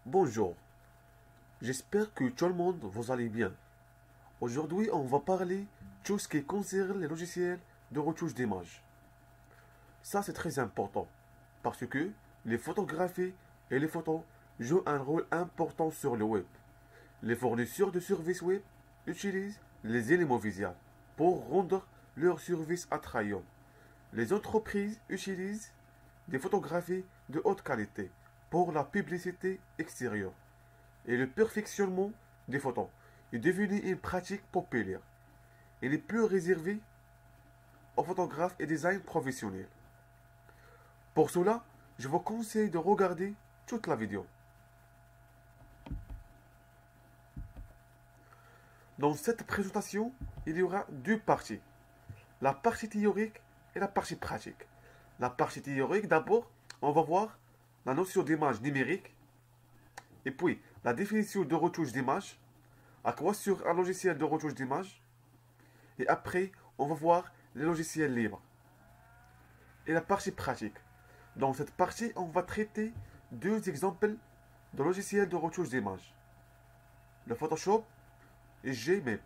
Bonjour, j'espère que tout le monde vous allez bien. Aujourd'hui, on va parler de tout ce qui concerne les logiciels de retouche d'images. Ça, c'est très important parce que les photographies et les photos jouent un rôle important sur le web. Les fournisseurs de services web utilisent les éléments visuels pour rendre leurs services attrayants. Les entreprises utilisent des photographies de haute qualité pour la publicité extérieure. Et le perfectionnement des photos est devenu une pratique populaire. Il est plus réservé aux photographes et designers professionnels. Pour cela, je vous conseille de regarder toute la vidéo. Dans cette présentation, il y aura deux parties. La partie théorique et la partie pratique. La partie théorique, d'abord, on va voir la notion d'image numérique et puis la définition de retouche d'image, à quoi sert un logiciel de retouche d'image, et après, on va voir les logiciels libres. Et la partie pratique. Dans cette partie, on va traiter deux exemples de logiciels de retouche d'image. Le Photoshop et GMAP.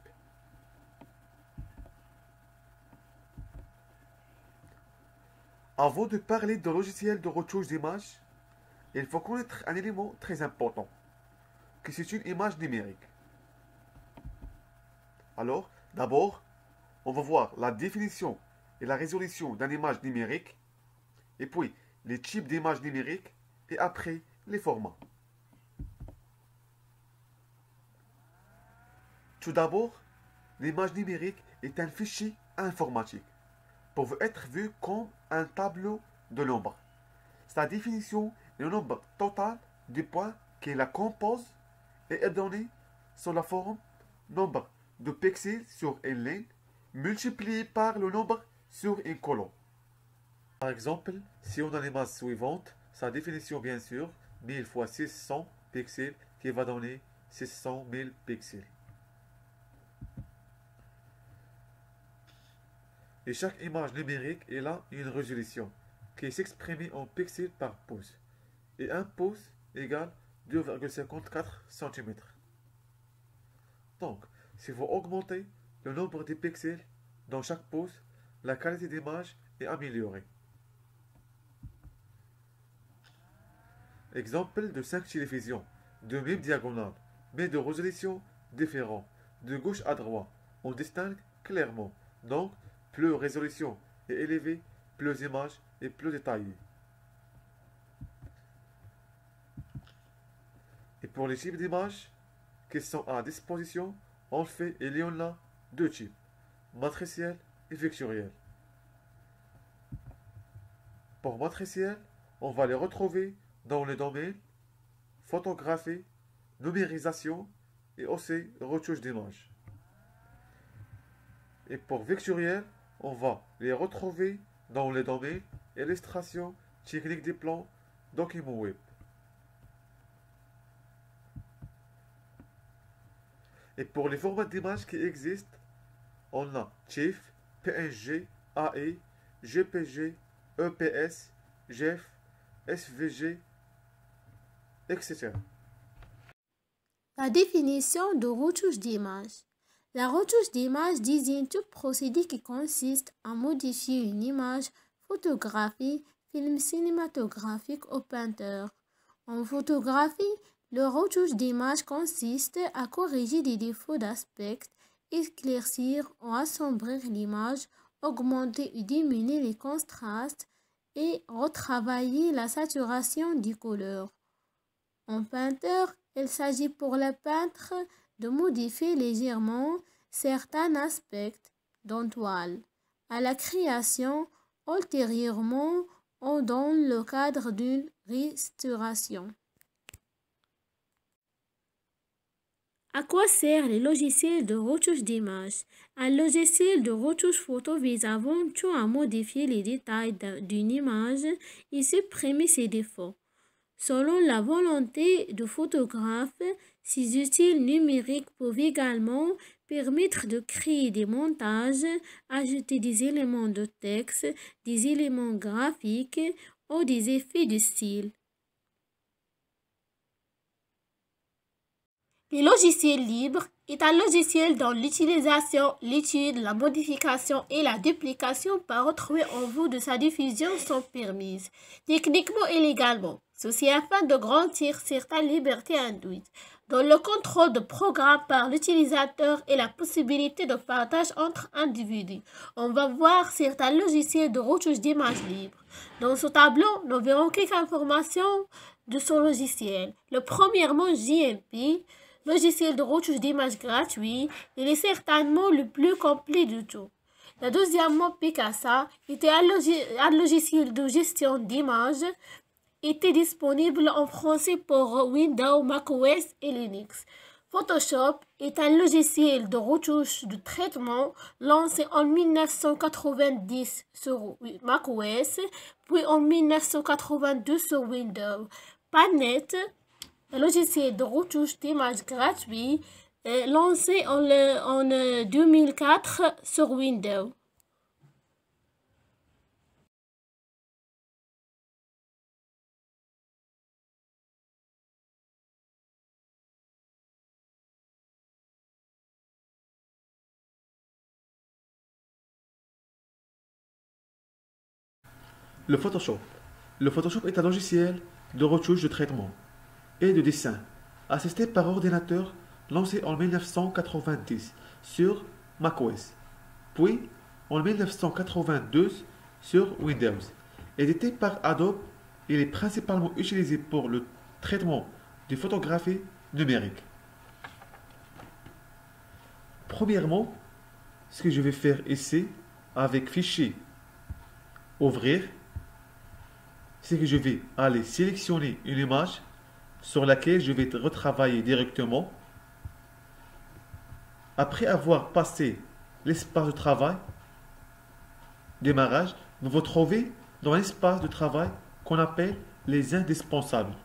Avant de parler de logiciels de retouche d'image, il faut connaître un élément très important, que c'est une image numérique. Alors, d'abord, on va voir la définition et la résolution d'une image numérique, et puis les types d'images numériques, et après les formats. Tout d'abord, l'image numérique est un fichier informatique, peut être vu comme un tableau de nombres. Sa définition est le nombre total des points qui la composent et est donné sous la forme nombre de pixels sur une ligne multiplié par le nombre sur une colonne. Par exemple, si on a l'image suivante, sa définition bien sûr, 1000 fois 600 pixels qui va donner 600 000 pixels. Et chaque image numérique est là une résolution qui s'exprime en pixels par pouce. Et un pouce égale 2,54 cm. Donc, si vous augmentez le nombre de pixels dans chaque pouce, la qualité d'image est améliorée. Exemple de 5 télévisions, de même diagonale, mais de résolution différente, de gauche à droite. On distingue clairement. Donc, plus résolution est élevée, plus image est plus détaillée. Et pour les types d'images qui sont à disposition, il y en a deux types, matriciel et vectoriel. Pour matriciel, on va les retrouver dans les domaines photographie, numérisation et aussi retouche d'image. Et pour vectoriel, on va les retrouver dans les domaines illustration, technique des plans, document web. Et pour les formats d'images qui existent, on a TIFF, PNG, AI, JPG, EPS, GIF, SVG, etc. La définition de retouche d'image. La retouche d'image désigne tout procédé qui consiste à modifier une image, photographie, film cinématographique ou peinture. En photographie, le retouche d'image consiste à corriger des défauts d'aspect, éclaircir ou assombrir l'image, augmenter ou diminuer les contrastes et retravailler la saturation des couleurs. En peinture, il s'agit pour le peintre de modifier légèrement certains aspects d'une toile à la création ultérieurement ou dans le cadre d'une restauration. À quoi servent les logiciels de retouche d'image? Un logiciel de retouche photo vise avant tout à modifier les détails d'une image et supprimer ses défauts. Selon la volonté du photographe, ces outils numériques peuvent également permettre de créer des montages, ajouter des éléments de texte, des éléments graphiques ou des effets de style. Le logiciel libre est un logiciel dont l'utilisation, l'étude, la modification et la duplication par autrui en vue de sa diffusion sont permises, techniquement et légalement. Ceci afin de garantir certaines libertés induites, dont le contrôle de programme par l'utilisateur et la possibilité de partage entre individus. On va voir certains logiciels de retouche d'images libres. Dans ce tableau, nous verrons quelques informations de ce logiciel. Le premièrement, JMP. Logiciel de retouche d'image gratuit, il est certainement le plus complet du tout. Le deuxièmement, Picasa était un logiciel de gestion d'images, était disponible en français pour Windows, macOS et Linux. Photoshop est un logiciel de retouche de traitement lancé en 1990 sur macOS, puis en 1982 sur Windows. Panet, un logiciel de retouche d'images gratuit lancé en 2004 sur Windows. Le Photoshop. Le Photoshop est un logiciel de retouche de traitement et de dessin, assisté par ordinateur, lancé en 1990 sur macOS, puis en 1982 sur Windows. Édité par Adobe, il est principalement utilisé pour le traitement de photographie numérique. Premièrement, ce que je vais faire ici, avec Fichier, Ouvrir, c'est que je vais aller sélectionner une image sur laquelle je vais retravailler directement. Après avoir passé l'espace de travail, démarrage, vous vous trouvez dans l'espace de travail qu'on appelle les indispensables.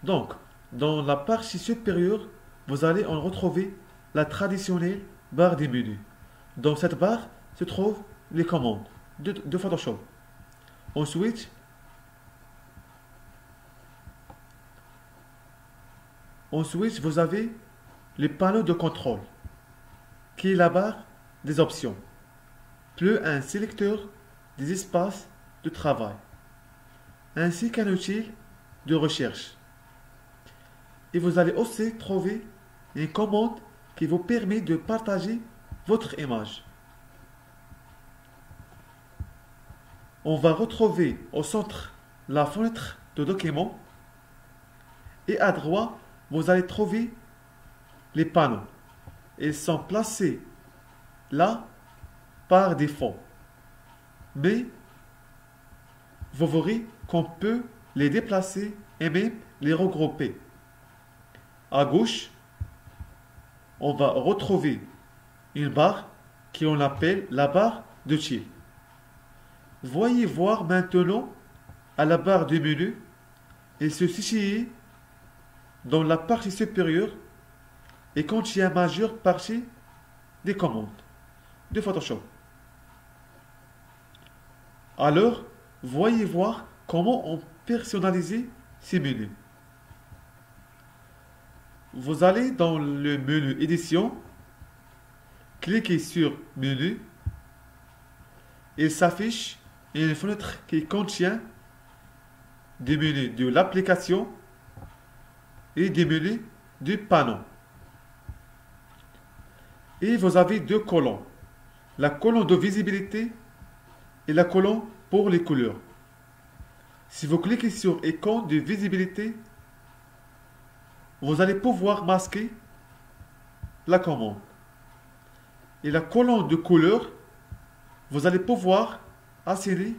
Donc, dans la partie supérieure, vous allez en retrouver la traditionnelle barre des menus. Dans cette barre se trouvent les commandes de Photoshop. Ensuite, vous avez le panneau de contrôle, qui est la barre des options, plus un sélecteur des espaces de travail, ainsi qu'un outil de recherche. Et vous allez aussi trouver une commande qui vous permet de partager votre image. On va retrouver au centre la fenêtre de document et à droite, vous allez trouver les panneaux. Ils sont placés là par défaut. Mais vous verrez qu'on peut les déplacer et même les regrouper. À gauche, on va retrouver une barre qu'on appelle la barre de style. Voyez voir maintenant à la barre du menu, il se situe dans la partie supérieure et contient la majeure partie des commandes de Photoshop. Alors, voyez voir comment on personnalise ces menus. Vous allez dans le menu édition, cliquez sur menu, il s'affiche une fenêtre qui contient des menus de l'application et des menus du panneau. Et vous avez deux colonnes, la colonne de visibilité et la colonne pour les couleurs. Si vous cliquez sur icône de visibilité, vous allez pouvoir masquer la commande. Et la colonne de couleurs, vous allez pouvoir assigner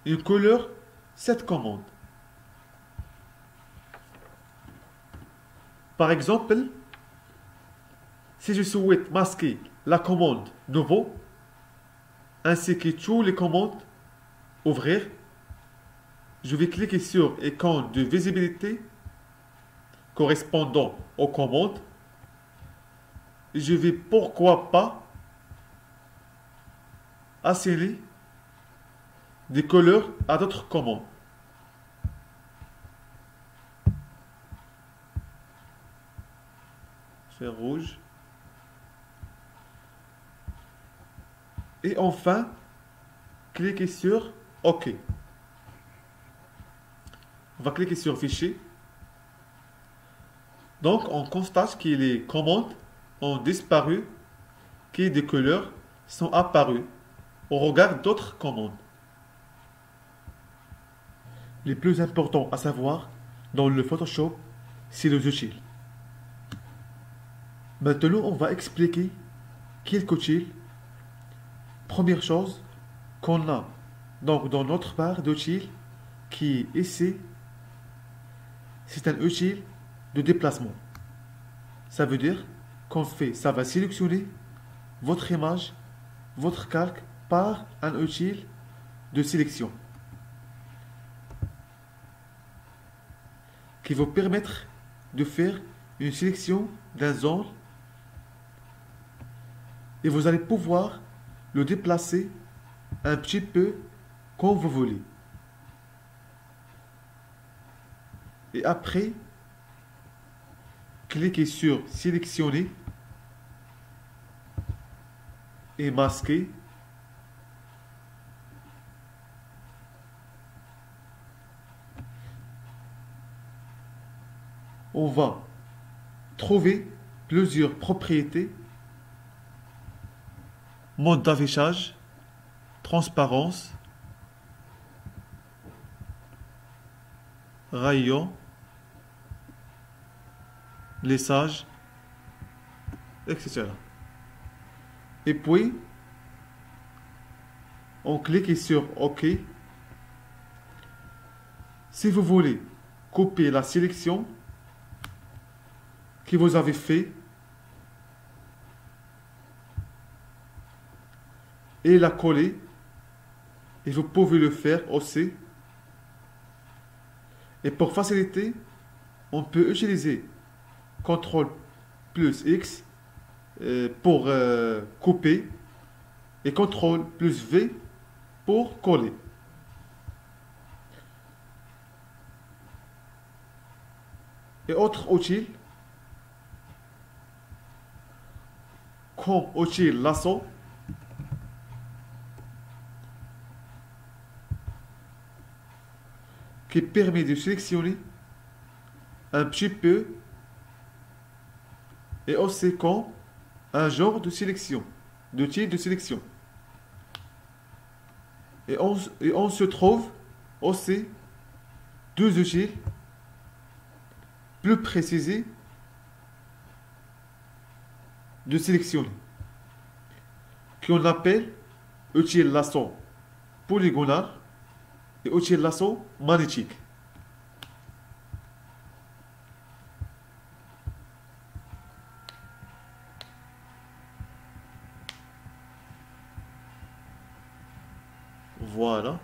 une couleur cette commande. Par exemple, si je souhaite masquer la commande nouveau, ainsi que toutes les commandes ouvrir, je vais cliquer sur icône de visibilité correspondant aux commandes je vais pourquoi pas assigner des couleurs à d'autres commandes. Faire rouge. Et enfin, cliquez sur OK. On va cliquer sur Fichier. Donc, on constate que les commandes ont disparu, que des couleurs sont apparues au regard d'autres commandes. Les plus importants à savoir dans le Photoshop, c'est les utiles. Maintenant, on va expliquer quelques utiles. Première chose qu'on a donc dans notre barre d'outils qui est ici, c'est un outil de déplacement. Ça veut dire ça va sélectionner votre image, votre calque par un outil de sélection qui va permettre de faire une sélection d'un zone et vous allez pouvoir le déplacer un petit peu comme vous voulez. Et après, cliquez sur sélectionner et masquer. On va trouver plusieurs propriétés. Mode d'affichage, transparence, rayon, lissage, etc. Et puis, on clique sur OK. Si vous voulez copier la sélection que vous avez fait et la coller, et vous pouvez le faire aussi. Et pour faciliter, on peut utiliser CTRL plus X pour couper et CTRL plus V pour coller. Et autre outil, comme outil lasso, qui permet de sélectionner un petit peu et aussi comme un genre de sélection, de type de sélection. Et on se trouve aussi deux outils plus précisés de sélectionner, qu'on appelle outil lasso polygonal et outil lasso magnétique. Voilà.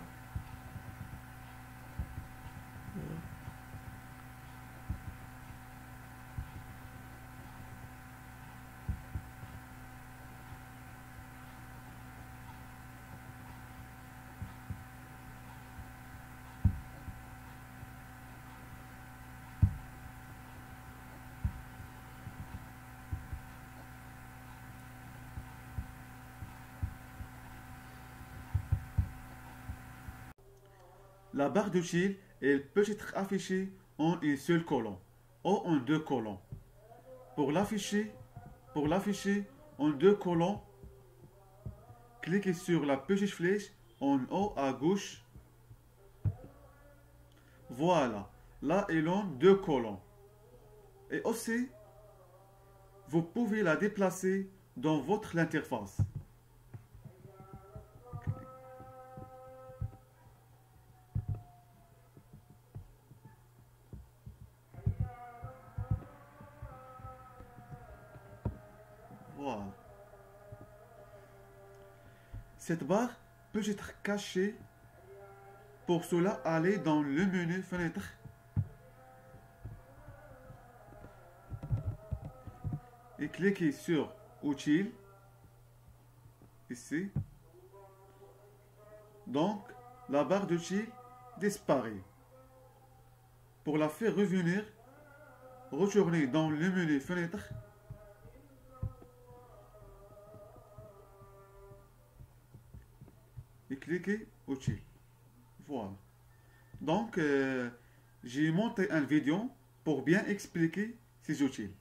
La barre d'outils, elle peut être affichée en une seule colonne ou en deux colonnes. Pour l'afficher en deux colonnes, cliquez sur la petite flèche en haut à gauche. Voilà, là elle en deux colonnes. Et aussi, vous pouvez la déplacer dans votre interface. Voilà. Cette barre peut être cachée. Pour cela, allez dans le menu Fenêtre et cliquez sur utile, ici. Donc, la barre d'utile disparaît. Pour la faire revenir, retournez dans le menu fenêtre. Et cliquez utile. Voilà. Donc, j'ai monté une vidéo pour bien expliquer ces outils.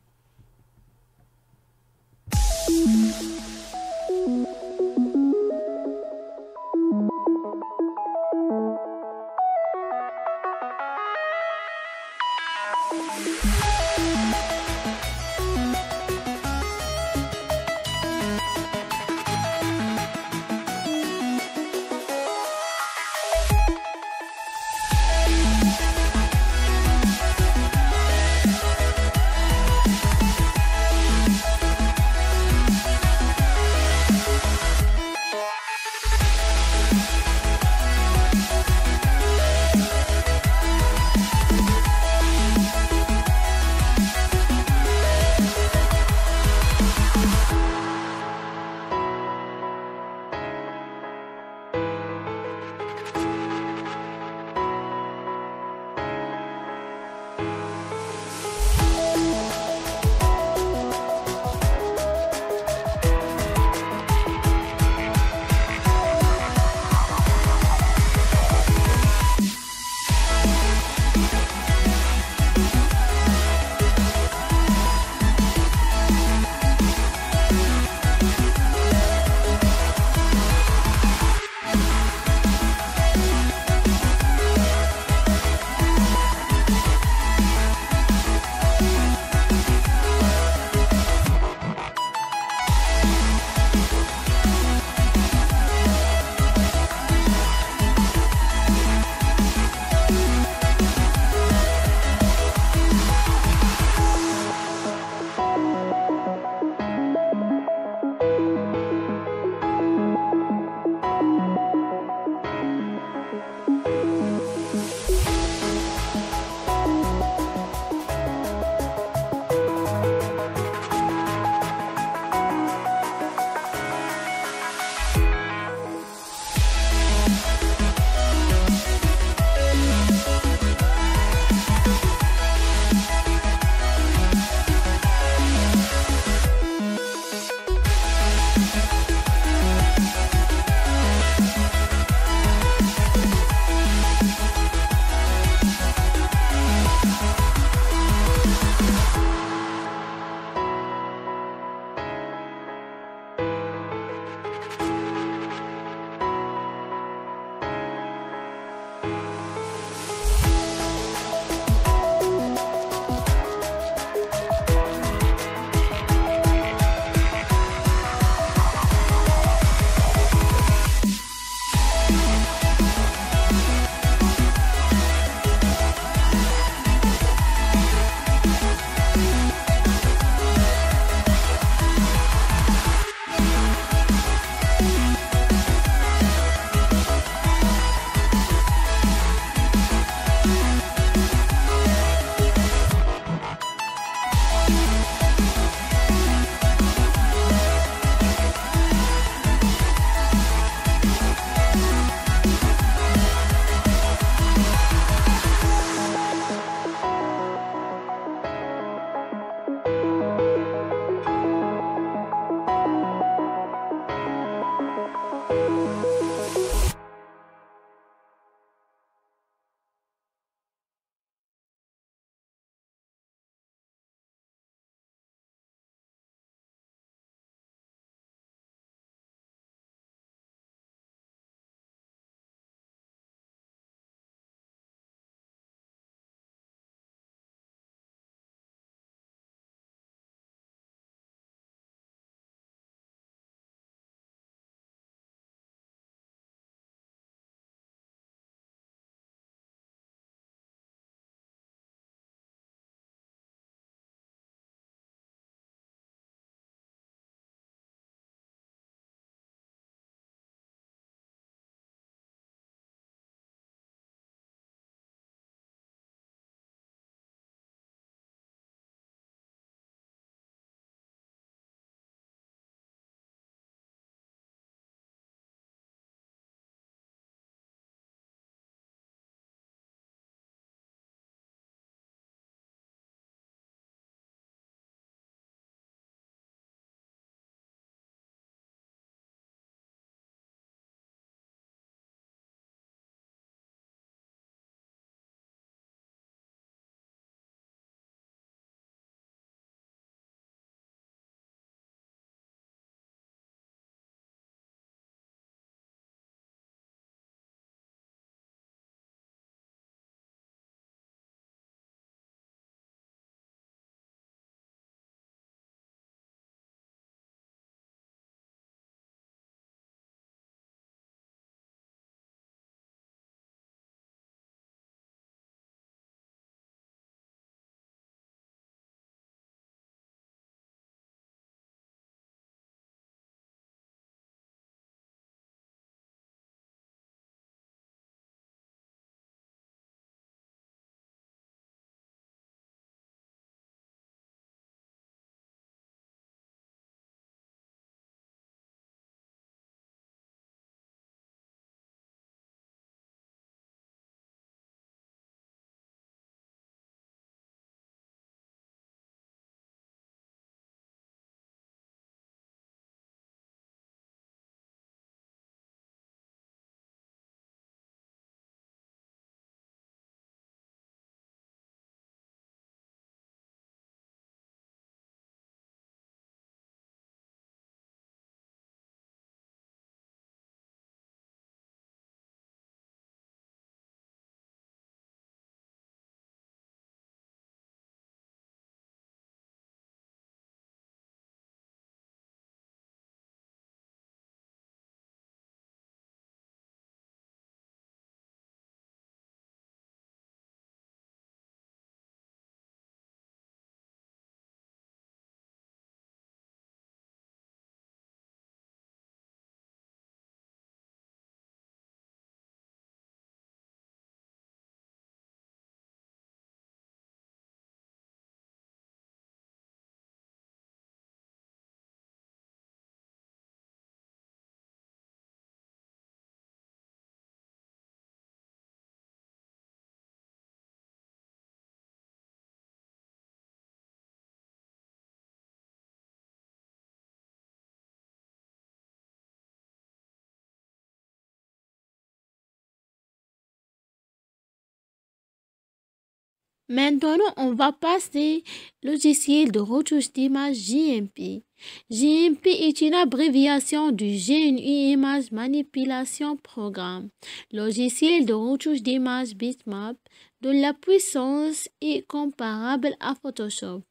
Maintenant, on va passer au logiciel de retouche d'image GMP. GMP est une abréviation du GNU Image Manipulation Programme, logiciel de retouche d'image bitmap dont la puissance est comparable à Photoshop,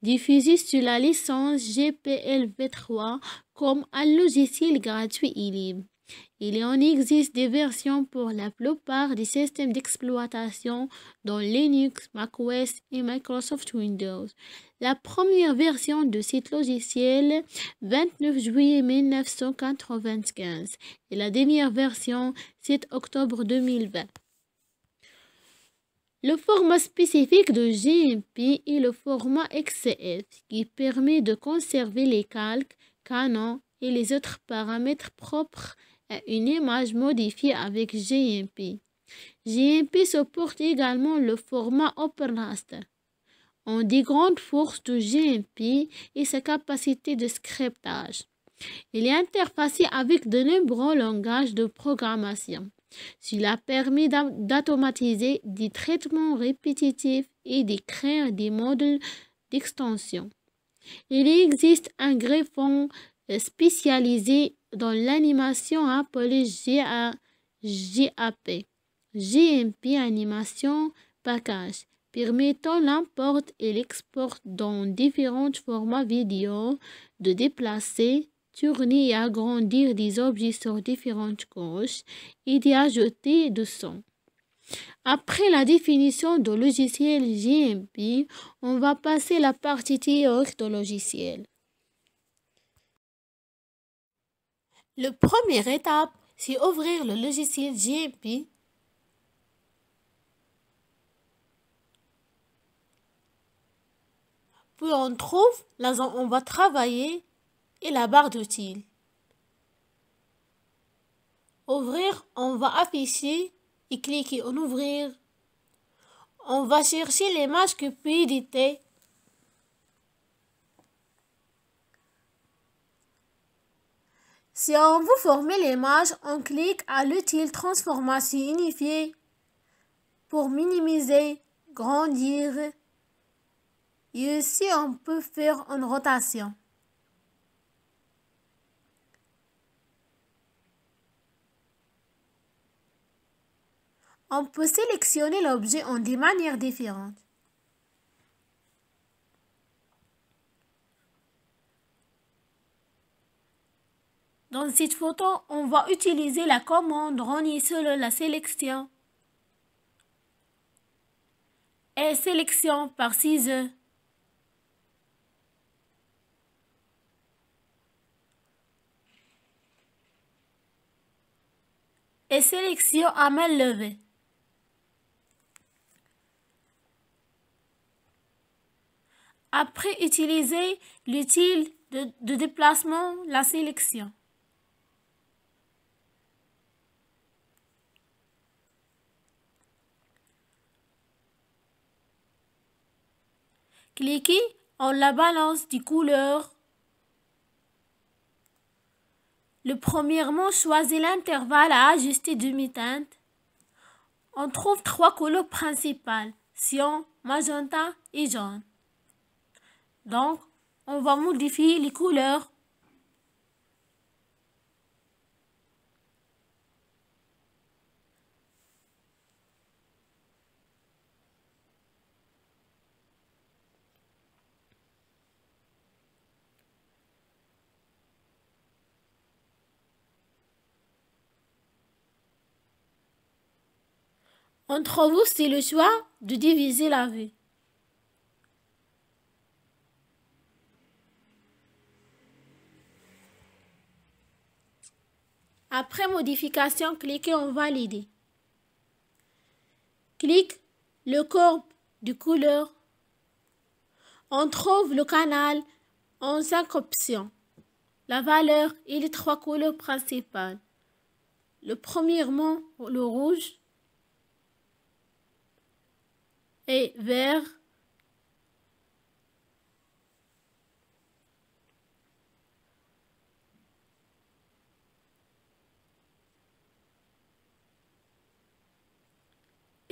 diffusé sur la licence GPL v3 comme un logiciel gratuit et libre. Il en existe des versions pour la plupart des systèmes d'exploitation dont Linux, macOS et Microsoft Windows. La première version de ce logiciel, 29 juillet 1995, et la dernière version, 7 octobre 2020. Le format spécifique de GMP est le format XCF, qui permet de conserver les calques, canons et les autres paramètres propres à une image modifiée avec GMP. GMP supporte également le format OpenRaster. On dit grande force de GMP et sa capacité de scriptage. Il est interfacé avec de nombreux langages de programmation. Cela permet d'automatiser des traitements répétitifs et de créer des modèles d'extension. Il existe un greffon spécialisé dans l'animation appelé GAP, GMP Animation Package, permettant l'import et l'export dans différents formats vidéo, de déplacer, tourner et agrandir des objets sur différentes couches et d'y ajouter du son. Après la définition du logiciel GMP, on va passer à la partie théorique du logiciel. La première étape, c'est ouvrir le logiciel GMP. Puis on trouve la zone où on va travailler et la barre d'outils. Ouvrir, on va afficher et cliquer en ouvrir. On va chercher l'image que peut éditer. Si on veut former l'image, on clique à l'outil transformation unifiée pour minimiser, grandir. Et aussi on peut faire une rotation. On peut sélectionner l'objet en des manières différentes. Dans cette photo, on va utiliser la commande renier selon la sélection et sélection par ciseaux. Et sélection à main levée. Après, utiliser l'outil de déplacement, la sélection. Cliquez en la balance des couleurs. Premièrement, choisis l'intervalle à ajuster demi-teinte. On trouve 3 couleurs principales, cyan, magenta et jaune. Donc, on va modifier les couleurs. Entre vous, c'est le choix de diviser la vue. Après modification, cliquez en valider. Clique le corps de couleur. On trouve le canal en 5 options. La valeur et les 3 couleurs principales. Premièrement, le rouge et vert.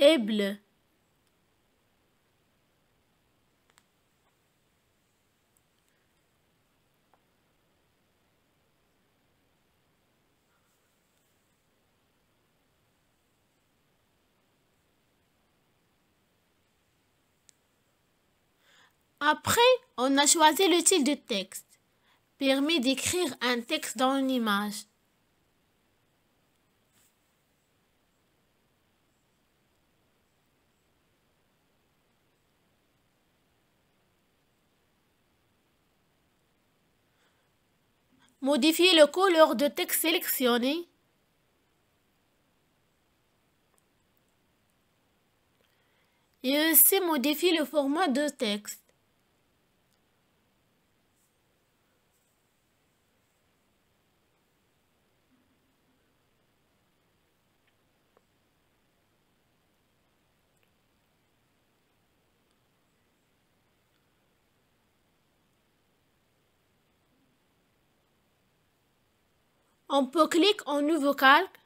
Et bleu. Après, on a choisi le style de texte. Permet d'écrire un texte dans une image. Modifier le couleur de texte sélectionné. Et aussi modifier le format de texte. On peut cliquer en Nouveau calque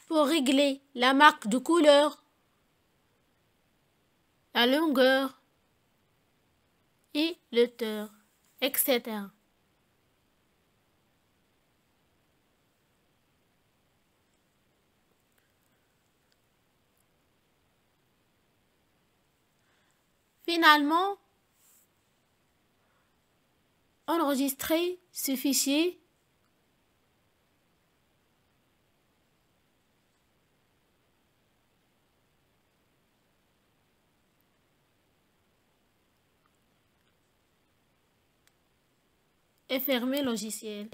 pour régler la marque de couleur, la longueur et le hauteur, etc. Finalement, enregistrer ce fichier. Et fermer le logiciel.